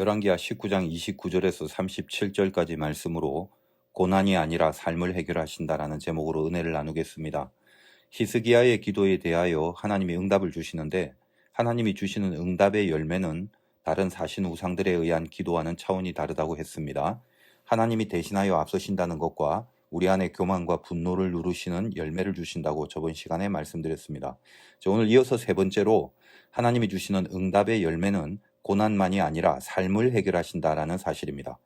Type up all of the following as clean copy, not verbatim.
열왕기하 19장 29절에서 37절까지 말씀으로 고난이 아니라 삶을 해결하신다라는 제목으로 은혜를 나누겠습니다. 히스기야의 기도에 대하여 하나님이 응답을 주시는데 하나님이 주시는 응답의 열매는 다른 사신 우상들에 의한 기도와는 차원이 다르다고 했습니다. 하나님이 대신하여 앞서신다는 것과 우리 안에 교만과 분노를 누르시는 열매를 주신다고 저번 시간에 말씀드렸습니다. 오늘 이어서 세 번째로 하나님이 주시는 응답의 열매는 고난만이 아니라 삶을 해결하신다라는 사실입니다.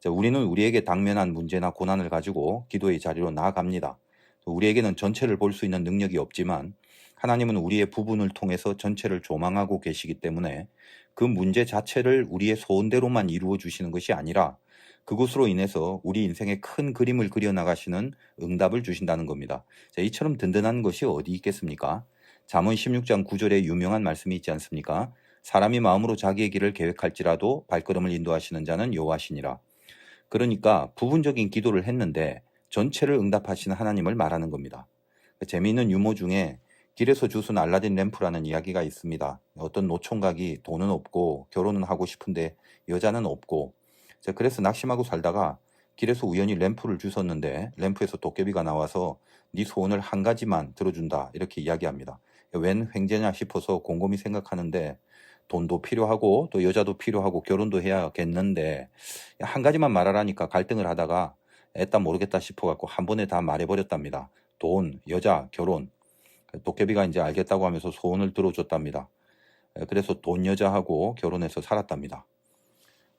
우리는 우리에게 당면한 문제나 고난을 가지고 기도의 자리로 나아갑니다. 우리에게는 전체를 볼 수 있는 능력이 없지만 하나님은 우리의 부분을 통해서 전체를 조망하고 계시기 때문에 그 문제 자체를 우리의 소원대로만 이루어 주시는 것이 아니라 그것으로 인해서 우리 인생의 큰 그림을 그려나가시는 응답을 주신다는 겁니다. 이처럼 든든한 것이 어디 있겠습니까? 잠언 16장 9절에 유명한 말씀이 있지 않습니까? 사람이 마음으로 자기의 길을 계획할지라도 발걸음을 인도하시는 자는 여호와시니라. 그러니까 부분적인 기도를 했는데 전체를 응답하시는 하나님을 말하는 겁니다. 재미있는 유머 중에 길에서 주운 알라딘 램프라는 이야기가 있습니다. 어떤 노총각이 돈은 없고 결혼은 하고 싶은데 여자는 없고 그래서 낙심하고 살다가 길에서 우연히 램프를 주웠는데 램프에서 도깨비가 나와서 네 소원을 한 가지만 들어준다 이렇게 이야기합니다. 웬 횡재냐 싶어서 곰곰이 생각하는데 돈도 필요하고 또 여자도 필요하고 결혼도 해야겠는데 한 가지만 말하라니까 갈등을 하다가 애따 모르겠다 싶어갖고 한 번에 다 말해버렸답니다. 돈, 여자, 결혼. 도깨비가 이제 알겠다고 하면서 소원을 들어줬답니다. 그래서 돈 여자하고 결혼해서 살았답니다.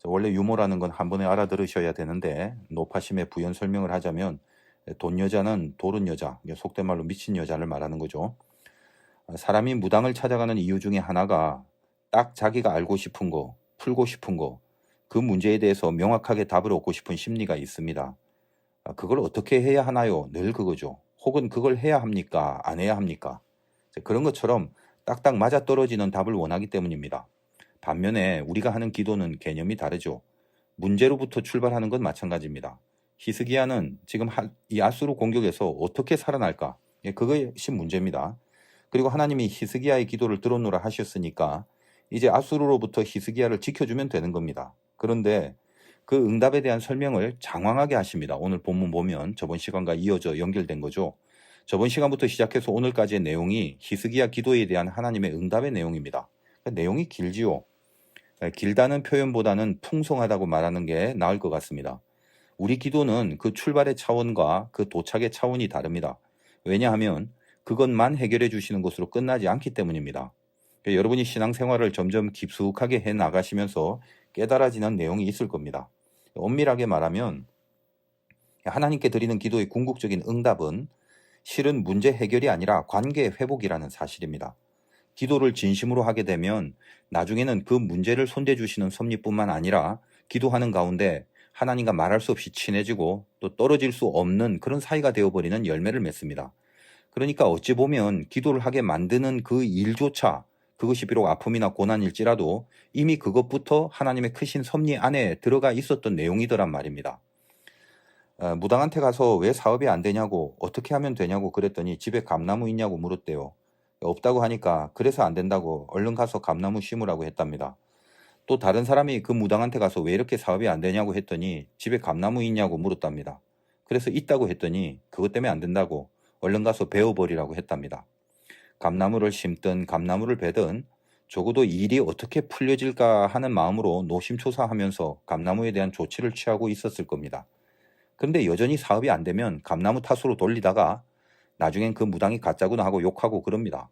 원래 유머라는 건 한 번에 알아들으셔야 되는데 노파심의 부연 설명을 하자면 돈 여자는 도른 여자, 속된 말로 미친 여자를 말하는 거죠. 사람이 무당을 찾아가는 이유 중에 하나가 딱 자기가 알고 싶은 거, 풀고 싶은 거, 그 문제에 대해서 명확하게 답을 얻고 싶은 심리가 있습니다. 그걸 어떻게 해야 하나요? 늘 그거죠. 혹은 그걸 해야 합니까? 안 해야 합니까? 그런 것처럼 딱딱 맞아떨어지는 답을 원하기 때문입니다. 반면에 우리가 하는 기도는 개념이 다르죠. 문제로부터 출발하는 건 마찬가지입니다. 히스기야는 지금 이 아수르 공격에서 어떻게 살아날까? 그것이 문제입니다. 그리고 하나님이 히스기야의 기도를 들어놓으라 하셨으니까 이제 아수르로부터 히스기야를 지켜주면 되는 겁니다. 그런데 그 응답에 대한 설명을 장황하게 하십니다. 오늘 본문 보면 저번 시간과 이어져 연결된 거죠. 저번 시간부터 시작해서 오늘까지의 내용이 히스기야 기도에 대한 하나님의 응답의 내용입니다. 내용이 길지요. 길다는 표현보다는 풍성하다고 말하는 게 나을 것 같습니다. 우리 기도는 그 출발의 차원과 그 도착의 차원이 다릅니다. 왜냐하면 그것만 해결해 주시는 것으로 끝나지 않기 때문입니다. 여러분이 신앙생활을 점점 깊숙하게 해 나가시면서 깨달아지는 내용이 있을 겁니다. 엄밀하게 말하면 하나님께 드리는 기도의 궁극적인 응답은 실은 문제 해결이 아니라 관계 회복이라는 사실입니다. 기도를 진심으로 하게 되면 나중에는 그 문제를 손대 주시는 섭리뿐만 아니라 기도하는 가운데 하나님과 말할 수 없이 친해지고 또 떨어질 수 없는 그런 사이가 되어버리는 열매를 맺습니다. 그러니까 어찌 보면 기도를 하게 만드는 그 일조차 그것이 비록 아픔이나 고난일지라도 이미 그것부터 하나님의 크신 섭리 안에 들어가 있었던 내용이더란 말입니다. 무당한테 가서 왜 사업이 안 되냐고 어떻게 하면 되냐고 그랬더니 집에 감나무 있냐고 물었대요. 없다고 하니까 그래서 안 된다고 얼른 가서 감나무 심으라고 했답니다. 또 다른 사람이 그 무당한테 가서 왜 이렇게 사업이 안 되냐고 했더니 집에 감나무 있냐고 물었답니다. 그래서 있다고 했더니 그것 때문에 안 된다고 얼른 가서 베어버리라고 했답니다. 감나무를 심든 감나무를 베든 적어도 일이 어떻게 풀려질까 하는 마음으로 노심초사하면서 감나무에 대한 조치를 취하고 있었을 겁니다. 그런데 여전히 사업이 안 되면 감나무 탓으로 돌리다가 나중엔 그 무당이 가짜구나 하고 욕하고 그럽니다.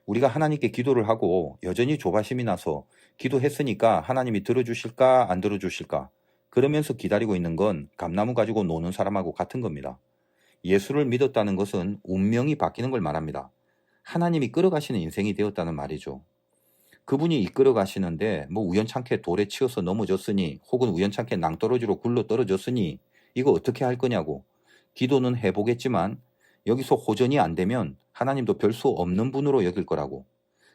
우리가 하나님께 기도를 하고 여전히 조바심이 나서 기도했으니까 하나님이 들어주실까 안 들어주실까 그러면서 기다리고 있는 건 감나무 가지고 노는 사람하고 같은 겁니다. 예수를 믿었다는 것은 운명이 바뀌는 걸 말합니다. 하나님이 끌어가시는 인생이 되었다는 말이죠. 그분이 이끌어 가시는데 뭐 우연찮게 돌에 치여서 넘어졌으니 혹은 우연찮게 낭떠러지로 굴러 떨어졌으니 이거 어떻게 할 거냐고 기도는 해보겠지만 여기서 호전이 안 되면 하나님도 별 수 없는 분으로 여길 거라고.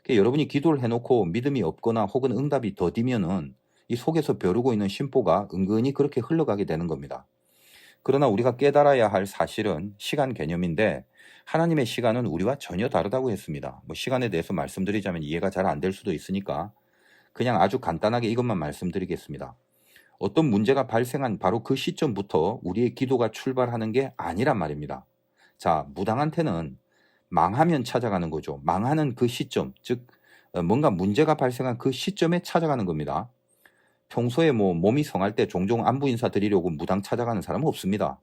그러니까 여러분이 기도를 해놓고 믿음이 없거나 혹은 응답이 더디면은 이 속에서 벼르고 있는 심보가 은근히 그렇게 흘러가게 되는 겁니다. 그러나 우리가 깨달아야 할 사실은 시간 개념인데 하나님의 시간은 우리와 전혀 다르다고 했습니다. 시간에 대해서 말씀드리자면 이해가 잘 안 될 수도 있으니까 그냥 아주 간단하게 이것만 말씀드리겠습니다. 어떤 문제가 발생한 바로 그 시점부터 우리의 기도가 출발하는 게 아니란 말입니다. 자, 무당한테는 망하면 찾아가는 거죠. 망하는 그 시점, 즉 뭔가 문제가 발생한 그 시점에 찾아가는 겁니다. 평소에 뭐 몸이 성할 때 종종 안부 인사 드리려고 무당 찾아가는 사람은 없습니다.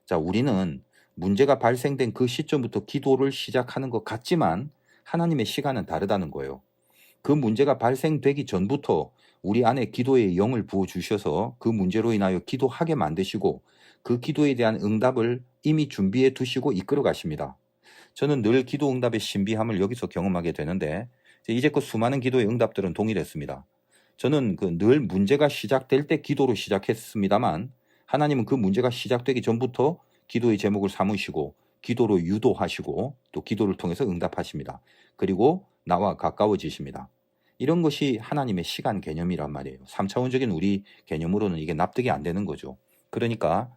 자, 우리는 문제가 발생된 그 시점부터 기도를 시작하는 것 같지만 하나님의 시간은 다르다는 거예요. 그 문제가 발생되기 전부터 우리 안에 기도의 영을 부어주셔서 그 문제로 인하여 기도하게 만드시고 그 기도에 대한 응답을 이미 준비해 두시고 이끌어 가십니다. 저는 늘 기도 응답의 신비함을 여기서 경험하게 되는데 이제껏 수많은 기도의 응답들은 동일했습니다. 저는 늘 문제가 시작될 때 기도로 시작했습니다만 하나님은 그 문제가 시작되기 전부터 기도의 제목을 삼으시고 기도로 유도하시고 또 기도를 통해서 응답하십니다. 그리고 나와 가까워지십니다. 이런 것이 하나님의 시간 개념이란 말이에요. 3차원적인 우리 개념으로는 이게 납득이 안 되는 거죠. 그러니까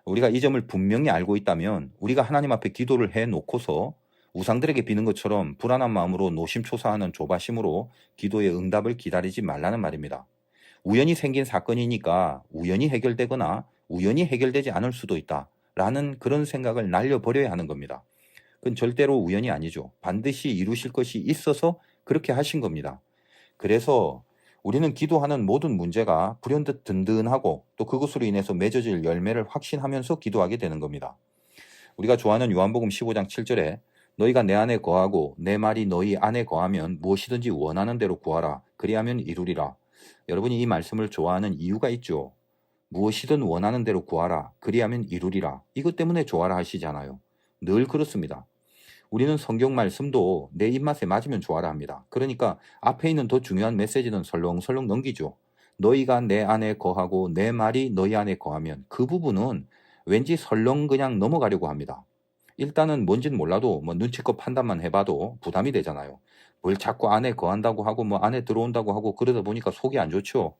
우리가 이 점을 분명히 알고 있다면 우리가 하나님 앞에 기도를 해놓고서 우상들에게 비는 것처럼 불안한 마음으로 노심초사하는 조바심으로 기도의 응답을 기다리지 말라는 말입니다. 우연히 생긴 사건이니까 우연히 해결되거나 우연히 해결되지 않을 수도 있다 라는 그런 생각을 날려버려야 하는 겁니다. 그건 절대로 우연이 아니죠. 반드시 이루실 것이 있어서 그렇게 하신 겁니다. 그래서 우리는 기도하는 모든 문제가 불현듯 든든하고 또 그것으로 인해서 맺어질 열매를 확신하면서 기도하게 되는 겁니다. 우리가 좋아하는 요한복음 15장 7절에 너희가 내 안에 거하고 내 말이 너희 안에 거하면 무엇이든지 원하는 대로 구하라. 그리하면 이루리라. 여러분이 이 말씀을 좋아하는 이유가 있죠. 무엇이든 원하는 대로 구하라. 그리하면 이루리라. 이것 때문에 좋아라 하시잖아요. 늘 그렇습니다. 우리는 성경 말씀도 내 입맛에 맞으면 좋아라 합니다. 그러니까 앞에 있는 더 중요한 메시지는 설렁설렁 넘기죠. 너희가 내 안에 거하고 내 말이 너희 안에 거하면 그 부분은 왠지 설렁 그냥 넘어가려고 합니다. 일단은 뭔지는 몰라도 뭐 눈치껏 판단만 해봐도 부담이 되잖아요. 뭘 자꾸 안에 거한다고 하고 뭐 안에 들어온다고 하고 그러다 보니까 속이 안 좋죠.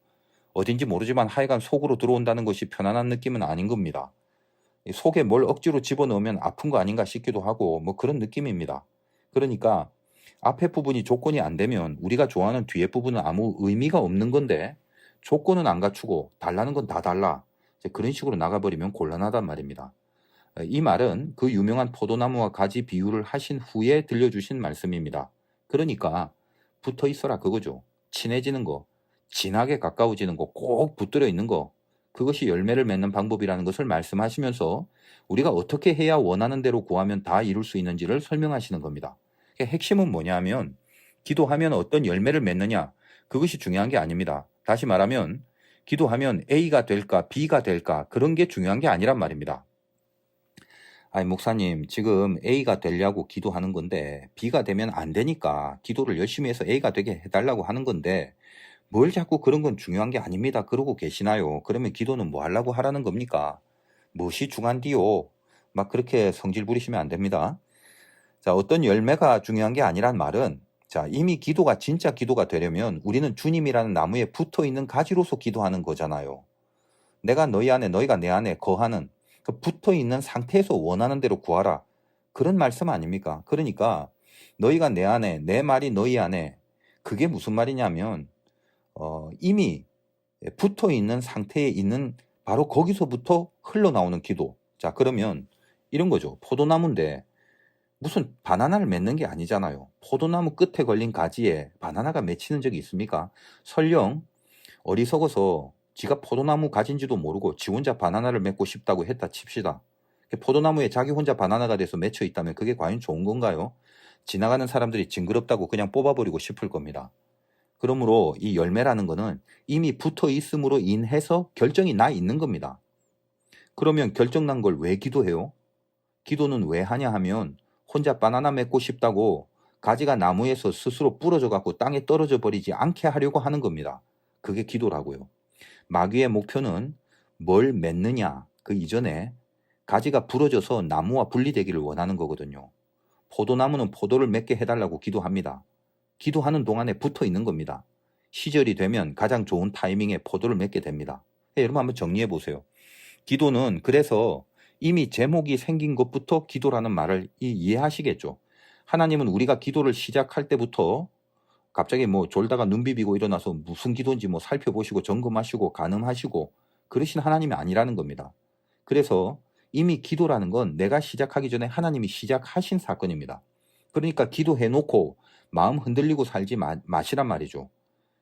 어딘지 모르지만 하여간 속으로 들어온다는 것이 편안한 느낌은 아닌 겁니다. 속에 뭘 억지로 집어넣으면 아픈 거 아닌가 싶기도 하고 뭐 그런 느낌입니다. 그러니까 앞에 부분이 조건이 안 되면 우리가 좋아하는 뒤에 부분은 아무 의미가 없는 건데 조건은 안 갖추고 달라는 건 다 달라. 그런 식으로 나가버리면 곤란하단 말입니다. 이 말은 그 유명한 포도나무와 가지 비유를 하신 후에 들려주신 말씀입니다. 그러니까 붙어 있어라 그거죠. 친해지는 거, 진하게 가까워지는 거, 꼭 붙들어 있는 거, 그것이 열매를 맺는 방법이라는 것을 말씀하시면서 우리가 어떻게 해야 원하는 대로 구하면 다 이룰 수 있는지를 설명하시는 겁니다. 핵심은 뭐냐면 기도하면 어떤 열매를 맺느냐, 그것이 중요한 게 아닙니다. 다시 말하면 기도하면 A가 될까 B가 될까 그런 게 중요한 게 아니란 말입니다. 아니 목사님 지금 A가 되려고 기도하는 건데 B가 되면 안 되니까 기도를 열심히 해서 A가 되게 해달라고 하는 건데 뭘 자꾸 그런 건 중요한 게 아닙니다 그러고 계시나요? 그러면 기도는 뭐 하려고 하라는 겁니까? 무엇이 중요한디요? 막 그렇게 성질 부리시면 안 됩니다. 자, 어떤 열매가 중요한 게 아니란 말은 자, 이미 기도가 진짜 기도가 되려면 우리는 주님이라는 나무에 붙어 있는 가지로서 기도하는 거잖아요. 내가 너희 안에 너희가 내 안에 거하는 그 붙어 있는 상태에서 원하는 대로 구하라. 그런 말씀 아닙니까? 그러니까 너희가 내 안에 내 말이 너희 안에 그게 무슨 말이냐면 이미 붙어 있는 상태에 있는 바로 거기서부터 흘러나오는 기도. 자, 그러면 이런 거죠. 포도나무인데 무슨 바나나를 맺는 게 아니잖아요. 포도나무 끝에 걸린 가지에 바나나가 맺히는 적이 있습니까? 설령 어리석어서 지가 포도나무 가진지도 모르고 지 혼자 바나나를 맺고 싶다고 했다 칩시다. 포도나무에 자기 혼자 바나나가 돼서 맺혀 있다면 그게 과연 좋은 건가요? 지나가는 사람들이 징그럽다고 그냥 뽑아버리고 싶을 겁니다. 그러므로 이 열매라는 거는 이미 붙어 있음으로 인해서 결정이 나 있는 겁니다. 그러면 결정난 걸 왜 기도해요? 기도는 왜 하냐 하면 혼자 바나나 맺고 싶다고 가지가 나무에서 스스로 부러져 갖고 땅에 떨어져 버리지 않게 하려고 하는 겁니다. 그게 기도라고요. 마귀의 목표는 뭘 맺느냐 그 이전에 가지가 부러져서 나무와 분리되기를 원하는 거거든요. 포도나무는 포도를 맺게 해달라고 기도합니다. 기도하는 동안에 붙어 있는 겁니다. 시절이 되면 가장 좋은 타이밍에 포도를 맺게 됩니다. 여러분 한번 정리해 보세요. 기도는 그래서 이미 제목이 생긴 것부터 기도라는 말을 이해하시겠죠. 하나님은 우리가 기도를 시작할 때부터 갑자기 뭐 졸다가 눈 비비고 일어나서 무슨 기도인지 뭐 살펴보시고 점검하시고 가늠하시고 그러신 하나님이 아니라는 겁니다. 그래서 이미 기도라는 건 내가 시작하기 전에 하나님이 시작하신 사건입니다. 그러니까 기도해놓고 마음 흔들리고 살지 마시란 말이죠.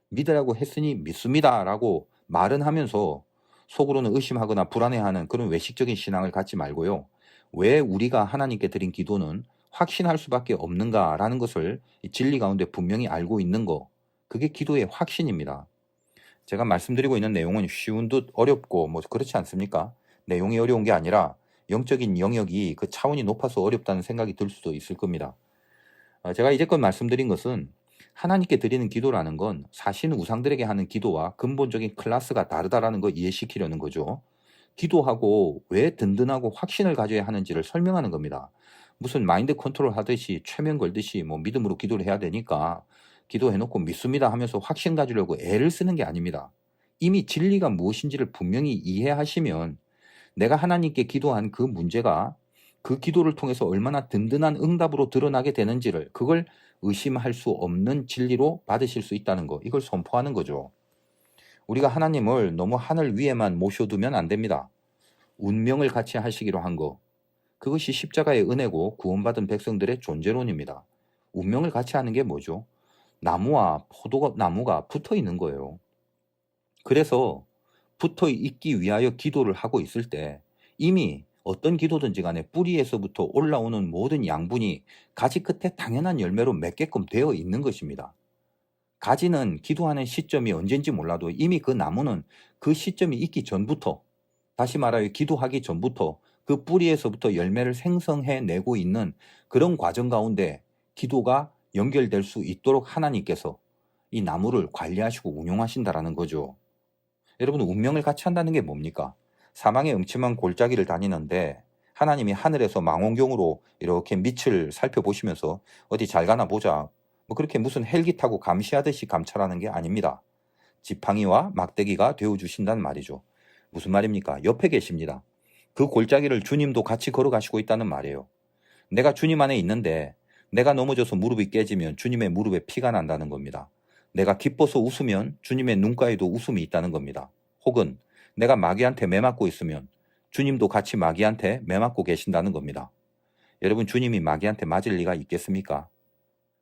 믿으라고 했으니 믿습니다 라고 말은 하면서 속으로는 의심하거나 불안해하는 그런 외식적인 신앙을 갖지 말고요. 왜 우리가 하나님께 드린 기도는 확신할 수밖에 없는가라는 것을 진리 가운데 분명히 알고 있는 거, 그게 기도의 확신입니다. 제가 말씀드리고 있는 내용은 쉬운 듯 어렵고 뭐 그렇지 않습니까? 내용이 어려운 게 아니라 영적인 영역이 그 차원이 높아서 어렵다는 생각이 들 수도 있을 겁니다. 제가 이제껏 말씀드린 것은 하나님께 드리는 기도라는 건 사실 우상들에게 하는 기도와 근본적인 클래스가 다르다라는 거 이해시키려는 거죠. 기도하고 왜 든든하고 확신을 가져야 하는지를 설명하는 겁니다. 무슨 마인드 컨트롤 하듯이 최면 걸듯이 뭐 믿음으로 기도를 해야 되니까 기도해놓고 믿습니다 하면서 확신 가지려고 애를 쓰는 게 아닙니다. 이미 진리가 무엇인지를 분명히 이해하시면 내가 하나님께 기도한 그 문제가 그 기도를 통해서 얼마나 든든한 응답으로 드러나게 되는지를 그걸 의심할 수 없는 진리로 받으실 수 있다는 거, 이걸 선포하는 거죠. 우리가 하나님을 너무 하늘 위에만 모셔두면 안 됩니다. 운명을 같이 하시기로 한 거, 그것이 십자가의 은혜고 구원받은 백성들의 존재론입니다. 운명을 같이 하는 게 뭐죠? 나무와 포도나무가 붙어 있는 거예요. 그래서 붙어 있기 위하여 기도를 하고 있을 때 이미 어떤 기도든지 간에 뿌리에서부터 올라오는 모든 양분이 가지 끝에 당연한 열매로 맺게끔 되어 있는 것입니다. 가지는 기도하는 시점이 언젠지 몰라도 이미 그 나무는 그 시점이 있기 전부터, 다시 말하여 기도하기 전부터 그 뿌리에서부터 열매를 생성해내고 있는 그런 과정 가운데 기도가 연결될 수 있도록 하나님께서 이 나무를 관리하시고 운용하신다라는 거죠. 여러분, 운명을 같이 한다는 게 뭡니까? 사망의 음침한 골짜기를 다니는데 하나님이 하늘에서 망원경으로 이렇게 밑을 살펴보시면서 어디 잘 가나 보자, 뭐 그렇게 무슨 헬기 타고 감시하듯이 감찰하는 게 아닙니다. 지팡이와 막대기가 되어주신다는 말이죠. 무슨 말입니까? 옆에 계십니다. 그 골짜기를 주님도 같이 걸어가시고 있다는 말이에요. 내가 주님 안에 있는데 내가 넘어져서 무릎이 깨지면 주님의 무릎에 피가 난다는 겁니다. 내가 기뻐서 웃으면 주님의 눈가에도 웃음이 있다는 겁니다. 혹은 내가 마귀한테 매맞고 있으면 주님도 같이 마귀한테 매맞고 계신다는 겁니다. 여러분, 주님이 마귀한테 맞을 리가 있겠습니까?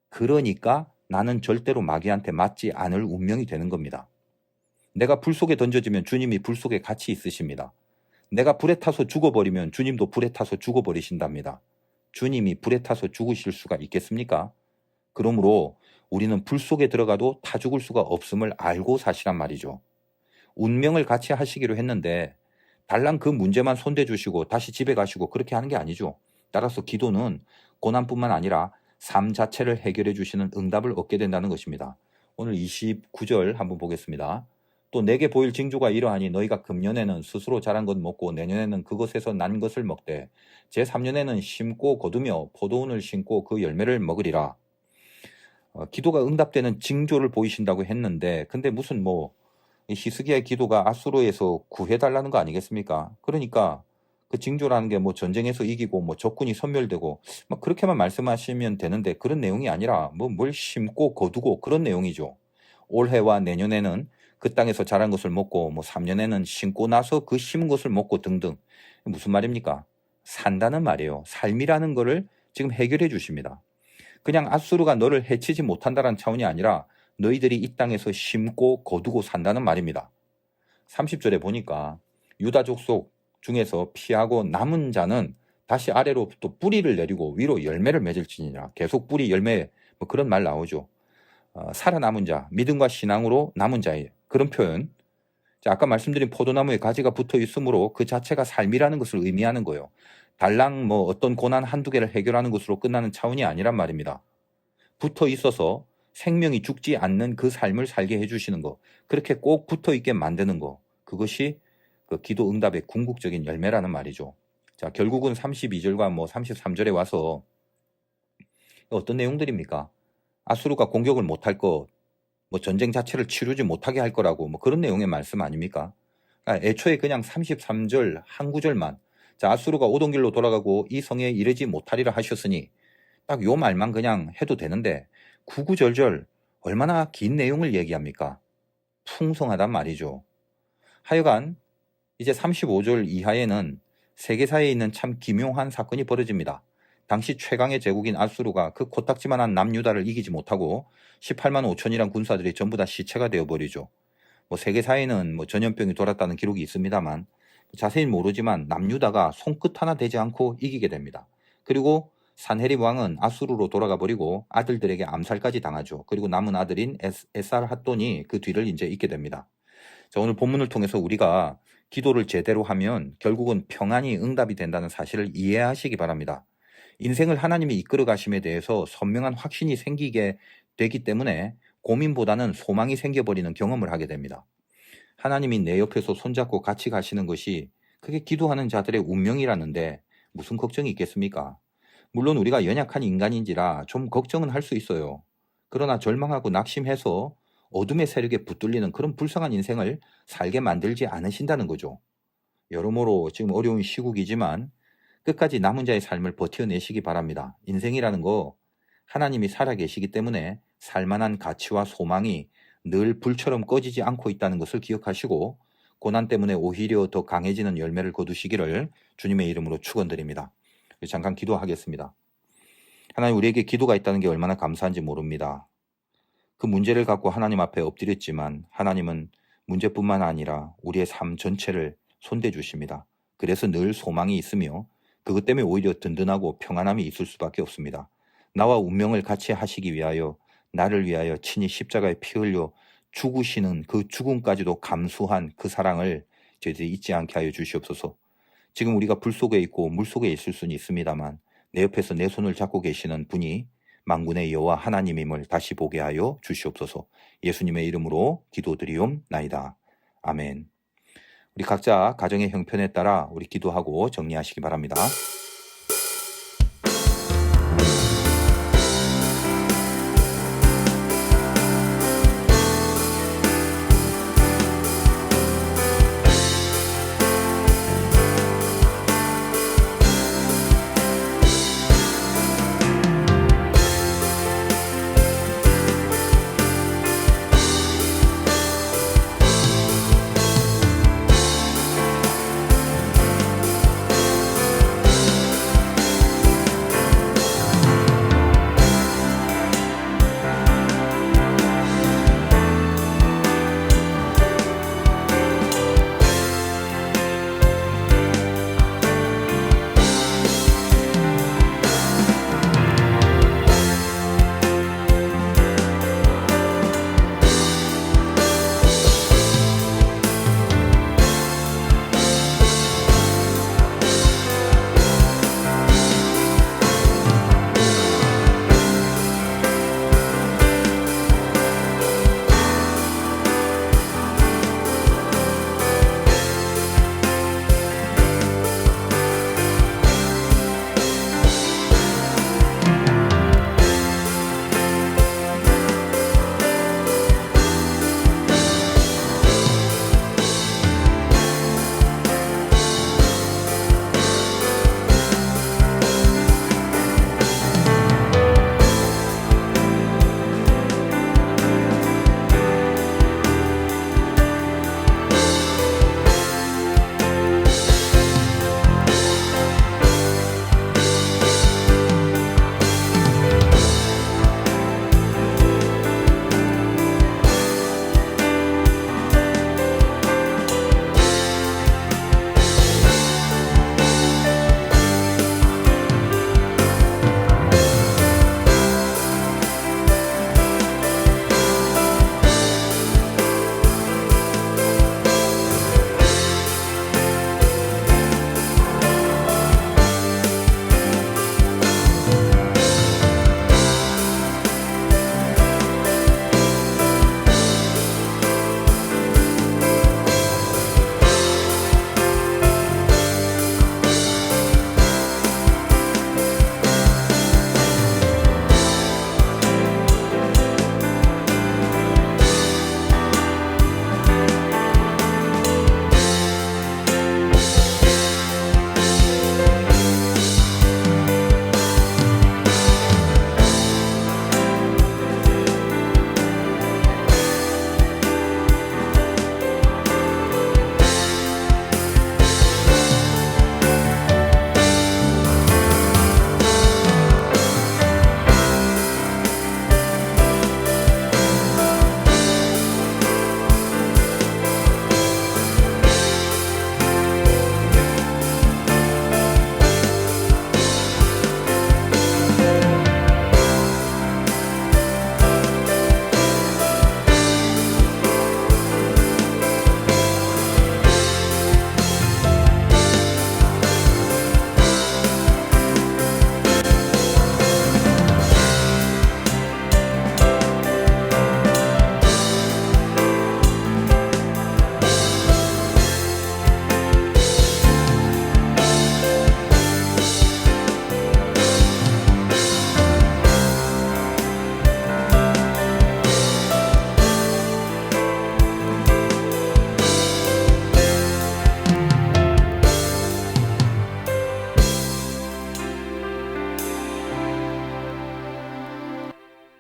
그러니까 나는 절대로 마귀한테 맞지 않을 운명이 되는 겁니다. 내가 불 속에 던져지면 주님이 불 속에 같이 있으십니다. 내가 불에 타서 죽어버리면 주님도 불에 타서 죽어버리신답니다. 주님이 불에 타서 죽으실 수가 있겠습니까? 그러므로 우리는 불 속에 들어가도 타 죽을 수가 없음을 알고 사시란 말이죠. 운명을 같이 하시기로 했는데 달랑 그 문제만 손대주시고 다시 집에 가시고 그렇게 하는 게 아니죠. 따라서 기도는 고난뿐만 아니라 삶 자체를 해결해 주시는 응답을 얻게 된다는 것입니다. 오늘 29절 한번 보겠습니다. 또 내게 보일 징조가 이러하니 너희가 금년에는 스스로 자란 것 먹고 내년에는 그것에서 난 것을 먹되 제3년에는 심고 거두며 포도원을 심고 그 열매를 먹으리라. 기도가 응답되는 징조를 보이신다고 했는데 근데 무슨 히스기야의 기도가 아수르에서 구해달라는 거 아니겠습니까? 그러니까 그 징조라는 게 전쟁에서 이기고 적군이 섬멸되고 그렇게만 말씀하시면 되는데 그런 내용이 아니라 뭘 심고 거두고 그런 내용이죠. 올해와 내년에는 그 땅에서 자란 것을 먹고 3년에는 심고 나서 그 심은 것을 먹고 등등. 무슨 말입니까? 산다는 말이에요. 삶이라는 거를 지금 해결해 주십니다. 그냥 아수르가 너를 해치지 못한다는 차원이 아니라 너희들이 이 땅에서 심고 거두고 산다는 말입니다. 30절에 보니까 유다 족속 중에서 피하고 남은 자는 다시 아래로 또 뿌리를 내리고 위로 열매를 맺을지니라. 계속 뿌리 열매 그런 말 나오죠. 살아남은 자, 믿음과 신앙으로 남은 자의 그런 표현. 자, 아까 말씀드린 포도나무에 가지가 붙어 있으므로 그 자체가 삶이라는 것을 의미하는 거예요. 달랑 어떤 고난 한두 개를 해결하는 것으로 끝나는 차원이 아니란 말입니다. 붙어 있어서 생명이 죽지 않는 그 삶을 살게 해주시는 거, 그렇게 꼭 붙어 있게 만드는 거, 그것이 그 기도 응답의 궁극적인 열매라는 말이죠. 자, 결국은 32절과 33절에 와서 어떤 내용들입니까? 아수르가 공격을 못할 것, 전쟁 자체를 치르지 못하게 할 거라고 그런 내용의 말씀 아닙니까? 애초에 그냥 33절 한 구절만, 자, 아수르가 오던 길로 돌아가고 이 성에 이르지 못하리라 하셨으니 딱 요 말만 그냥 해도 되는데 구구절절 얼마나 긴 내용을 얘기합니까? 풍성하단 말이죠. 하여간 이제 35절 이하에는 세계사에 있는 참 기묘한 사건이 벌어집니다. 당시 최강의 제국인 아수르가 그 코딱지만한 남유다를 이기지 못하고 18만 5천이란 군사들이 전부 다 시체가 되어버리죠. 세계사에는 전염병이 돌았다는 기록이 있습니다만 자세히 모르지만 남유다가 손끝 하나 대지 않고 이기게 됩니다. 그리고 산헤립 왕은 아수르로 돌아가 버리고 아들들에게 암살까지 당하죠. 그리고 남은 아들인 에살핫돈이 그 뒤를 이제 잇게 됩니다. 자, 오늘 본문을 통해서 우리가 기도를 제대로 하면 결국은 평안이 응답이 된다는 사실을 이해하시기 바랍니다. 인생을 하나님이 이끌어 가심에 대해서 선명한 확신이 생기게 되기 때문에 고민보다는 소망이 생겨버리는 경험을 하게 됩니다. 하나님이 내 옆에서 손잡고 같이 가시는 것이 그게 기도하는 자들의 운명이라는데 무슨 걱정이 있겠습니까? 물론 우리가 연약한 인간인지라 좀 걱정은 할 수 있어요. 그러나 절망하고 낙심해서 어둠의 세력에 붙들리는 그런 불쌍한 인생을 살게 만들지 않으신다는 거죠. 여러모로 지금 어려운 시국이지만 끝까지 남은 자의 삶을 버텨내시기 바랍니다. 인생이라는 거 하나님이 살아계시기 때문에 살만한 가치와 소망이 늘 불처럼 꺼지지 않고 있다는 것을 기억하시고 고난 때문에 오히려 더 강해지는 열매를 거두시기를 주님의 이름으로 축원드립니다. 잠깐 기도하겠습니다. 하나님, 우리에게 기도가 있다는 게 얼마나 감사한지 모릅니다. 그 문제를 갖고 하나님 앞에 엎드렸지만 하나님은 문제뿐만 아니라 우리의 삶 전체를 손대 주십니다. 그래서 늘 소망이 있으며 그것 때문에 오히려 든든하고 평안함이 있을 수밖에 없습니다. 나와 운명을 같이 하시기 위하여 나를 위하여 친히 십자가에 피 흘려 죽으시는 그 죽음까지도 감수한 그 사랑을 저희들이 잊지 않게 하여 주시옵소서. 지금 우리가 불 속에 있고 물 속에 있을 수는 있습니다만 내 옆에서 내 손을 잡고 계시는 분이 만군의 여호와 하나님임을 다시 보게 하여 주시옵소서. 예수님의 이름으로 기도드리옵나이다. 아멘. 우리 각자 가정의 형편에 따라 우리 기도하고 정리하시기 바랍니다.